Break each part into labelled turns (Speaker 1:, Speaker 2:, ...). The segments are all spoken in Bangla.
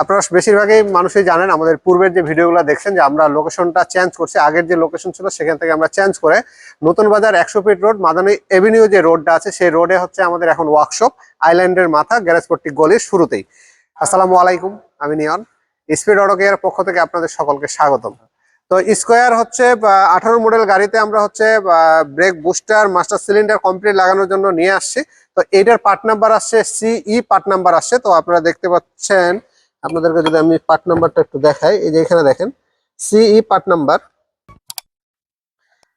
Speaker 1: আপনারা বেশিরভাগই মানুষই জানেন, আমাদের পূর্বের যে ভিডিওগুলো দেখছেন, যে আমরা লোকেশনটা চেঞ্জ করছি। আগের যে লোকেশন ছিল সেখান থেকে আমরা চেঞ্জ করে নতুন বাজার 100 ফিট রোড মাদানী এভিনিউ যে রোডটা আছে, সেই রোডে হচ্ছে আমাদের এখন ওয়ার্কশপ, আইল্যান্ডের মাথা, গ্যারেজপট্টি গলির শুরুতেই। আসসালামু আলাইকুম, আমি নিয়ন। স্পিড অটো কেয়ার পক্ষ থেকে আপনাদের সকলকে স্বাগতম। তো স্কোয়ার হচ্ছে 18 মডেল গাড়িতে আমরা হচ্ছে brake booster master cylinder complete লাগানোর জন্য নিয়ে আসছি। তো এটার পার্ট নাম্বার আসছে সিই পার্ট নাম্বার আসছে। তো আপনারা দেখতে পাচ্ছেন, আপনাদেরকে যদি আমি পার্ট নাম্বারটা একটু দেখাই, এই যে এখানে দেখেন সিই পার্ট নাম্বার,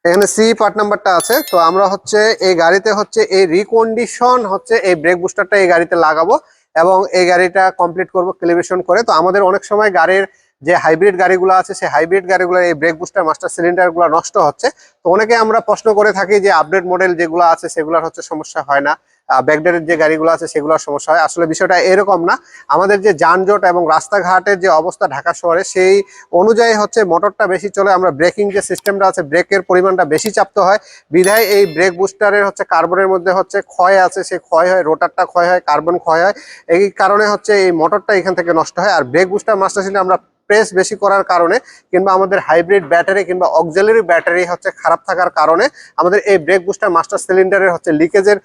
Speaker 1: এখানে সি পার্ট নাম্বারটা আছে। তো আমরা হচ্ছে এই গাড়িতে হচ্ছে এই রিকন্ডিশন হচ্ছে এই ব্রেক বুস্টারটা এই গাড়িতে লাগাবো এবং এই গাড়িটা কমপ্লিট করব ক্যালিব্রেশন করে। তো আমাদের অনেক সময় গাড়ির যে হাইব্রিড গাড়িগুলো আছে, সেই হাইব্রিড গাড়িগুলো এই ব্রেক বুস্টার মাস্টার সিলিন্ডারগুলো নষ্ট হচ্ছে। তো অনেকে আমরা প্রশ্ন করে থাকি যে আপডেট মডেল যেগুলো আছে সেগুলোর হচ্ছে সমস্যা হয় না, ব্যাকডেটের যে গাড়িগুলো আছে সেগুলোর সমস্যা হয়। আসলে বিষয়টা এরকম না। আমাদের যে যানজট এবং রাস্তাঘাটের যে অবস্থা ঢাকা শহরে, সেই অনুযায়ী হচ্ছে মোটরটা বেশি চলে, আমরা ব্রেকিং যে সিস্টেমটা আছে ব্রেকের পরিমাণটা বেশি চাপতে হয়, বিধায় এই ব্রেক বুস্টারের হচ্ছে কার্বনের মধ্যে হচ্ছে ক্ষয় আছে, সে ক্ষয় হয়, রোটারটা ক্ষয় হয়, কার্বন ক্ষয় হয়। এই কারণে হচ্ছে এই মোটরটা এখান থেকে নষ্ট হয়। আর ব্রেক বুস্টার মাস্টার সিলিন্ডার আমরা প্রেস বেশি করার কারণে কিংবা আমাদের হাইব্রিড ব্যাটারি কিংবা অক্সিলারি ব্যাটারি হচ্ছে খারাপ থাকার কারণে আমাদের এই ব্রেক বুস্টার মাস্টার সিলিন্ডারের হচ্ছে লিকেজের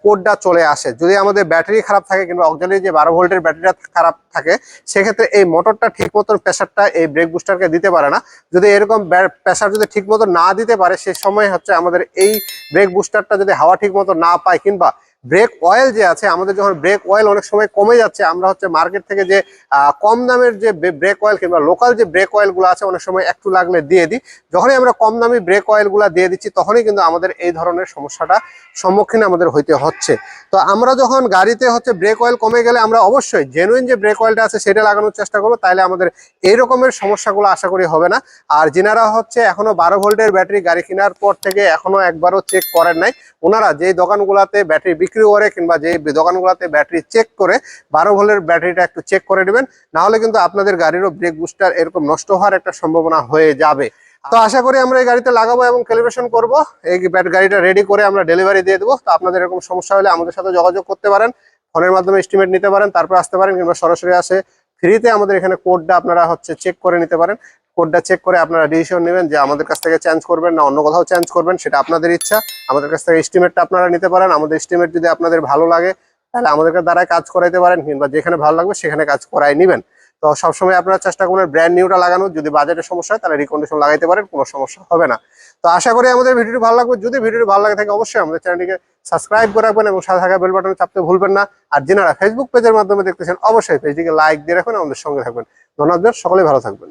Speaker 1: কোডটা চলে আসে। যদি আমাদের ব্যাটারি খারাপ থাকে কিংবা অক্সিলারি যে 12 ভোল্টের ব্যাটারিটা খারাপ থাকে, সেক্ষেত্রে এই মোটরটা ঠিক মতন প্রেসারটা এই ব্রেক বুস্টারকে দিতে পারে না। যদি এরকম প্রেসার যদি ঠিক মতো না দিতে পারে, সে সময় হচ্ছে আমাদের এই ব্রেক বুস্টারটা যদি হাওয়া ঠিক মতো না পায় কিংবা ব্রেক অয়েল যে আছে, আমাদের যখন ব্রেক অয়েল অনেক সময় কমে যাচ্ছে, আমরা হচ্ছে মার্কেট থেকে যে কম দামের যে ব্রেক অয়েল কিংবা লোকাল যে ব্রেক অয়েলগুলো আছে অনেক সময় একটু লাগলে দিয়ে দিই। যখনই আমরা কম দামি ব্রেক অয়েলগুলো দিয়ে দিচ্ছি, তখনই কিন্তু আমাদের এই ধরনের সমস্যাটা সম্মুখীন আমাদের হইতে হচ্ছে। তো আমরা যখন গাড়িতে হচ্ছে ব্রেক অয়েল কমে গেলে আমরা অবশ্যই জেনুইন যে ব্রেক অয়েলটা আছে সেটা লাগানোর চেষ্টা করবো, তাহলে আমাদের এই রকমের সমস্যাগুলো আশা করি হবে না। আর যেনারা হচ্ছে এখনো 12 ভোল্টের ব্যাটারি গাড়ি কেনার পর থেকে এখনো একবারও চেক করেন নাই, ওনারা যেই দোকানগুলোতে ব্যাটারি বিক্রি করে কিংবা যে দোকানগুলোতে ব্যাটারি চেক করে 12 ভোল্টের ব্যাটারিটা একটু চেক করে নেবেন, না হলে কিন্তু আপনাদের গাড়িরও ব্রেক বুস্টার এরকম নষ্ট হওয়ার একটা সম্ভাবনা হয়ে যাবে। তো আশা করি আমরা এই গাড়িতে লাগাবো এবং ক্যালিব্রেশন করব। এই গাড়িটা রেডি করে আমরা ডেলিভারি দিয়ে দেবো। তো আপনাদের এরকম সমস্যা হলে আমাদের সাথে যোগাযোগ করতে পারেন, ফোনের মাধ্যমে এস্টিমেট নিতে পারেন, তারপর আসতে পারেন কিংবা সরাসরি আসে ফ্রিতে আমাদের এখানে কোডটা আপনারা হচ্ছে চেক করে নিতে পারেন। কোডটা চেক করে আপনারা ডিসিশন নেবেন যে আমাদের কাছ থেকে চেঞ্জ করবেন না অন্য কোথাও চেঞ্জ করবেন, সেটা আপনাদের ইচ্ছা। আমাদের কাছ থেকে এস্টিমেটটা আপনারা নিতে পারেন। আমাদের এস্টিমেট যদি আপনাদের ভালো লাগে, তাহলে আমাদেরকে দ্বারাই কাজ করাইতে পারেন কিংবা যেখানে ভালো লাগবে সেখানে কাজ করাই নেবেন। তো সবসময় আপনারা চেষ্টা করবেন ব্র্যান্ড নিউটা লাগানোর। যদি বাজেটের সমস্যা হয় তাহলে রিকন্ডিশন লাগাইতে পারেন, কোনো সমস্যা হবে না। তো আশা করি আমাদের ভিডিওটি ভালো লাগবে। যদি ভিডিওটি ভালো লাগে থাকে অবশ্যই আমাদের চ্যানেলটিকে সাবস্ক্রাইব করে রাখবেন এবং সাথে থাকা বেল বাটনে চাপতে ভুলবেন না। আর যারা ফেসবুক পেজের মাধ্যমে দেখতেছেন, অবশ্যই পেজটিকে লাইক দিয়ে রাখবেন, আমাদের সঙ্গে থাকবেন। ধন্যবাদ, সকলেই ভালো থাকবেন।